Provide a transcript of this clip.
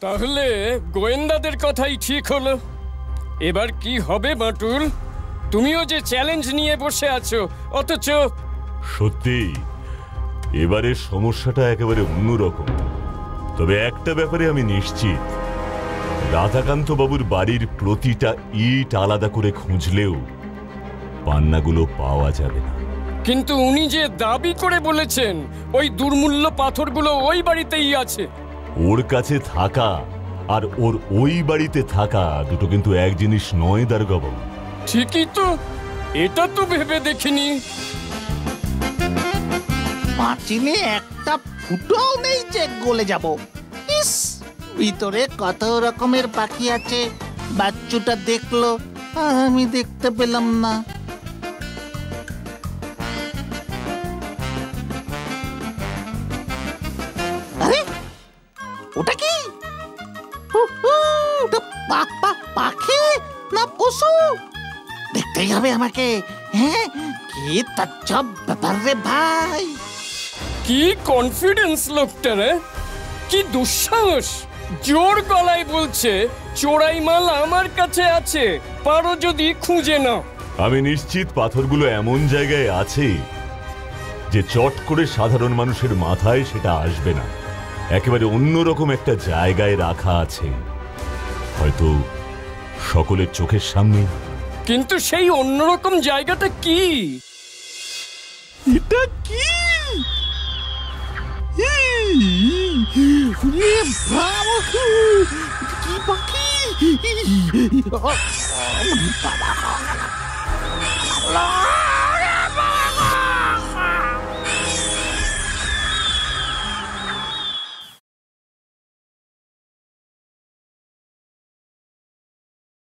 তাহলে গোয়েন্দাদের কথাই ঠিক হলো। এবার কি হবে বাটুল? তুমিও যে চ্যালেঞ্জ নিয়ে বসে আছো, অথচ সত্যি এবারের সমস্যাটা একেবারে অন্যরকম। তবে একটা ব্যাপারে আমি নিশ্চিত, রাধাকান্ত বাবুর বাড়ির প্রতিটা ইট আলাদা করে খুঁজলেও পান্নাগুলো পাওয়া যাবে না। কিন্তু উনি যে দাবি করে বলেছেন ওই দুর্মূল্য পাথরগুলো ওই বাড়িতেই আছে। ওর কাছে থাকা আর ওর ওই বাড়িতে থাকা দুটো কিন্তু এক জিনিস নয় দারোগা বাবু। ঠিকই তো, এটা তো ভেবে দেখিনি। পাঁচিলে একটা ফুটোও নেই যে গলে যাব। ইস, ভিতরে কত রকমের পাখি আছে, বাচ্চুটা দেখলো আর আমি দেখতে পেলাম না। আরে ওটা কি? ওটা পাখি না পশু? দেখতেই হবে আমাকে। হ্যাঁ, কি তাজ্জব ব্যাপার রে ভাই। কি কনফিডেন্স লোকটার, কি দুঃসাহস! জোর গলায় বলছে চোরাই মাল আমার কাছে আছে, পারো যদি খুঁজে নাও। আমি নিশ্চিত পাথরগুলো এমন জায়গায় আছে যে চট করে সাধারণ মানুষের মাথায় সেটা আসবে না। একেবারে অন্যরকম একটা জায়গায় রাখা আছে, হয়তো সকলের চোখের সামনে। কিন্তু সেই অন্যরকম জায়গাটা কি? এটা কি? কি পাখি?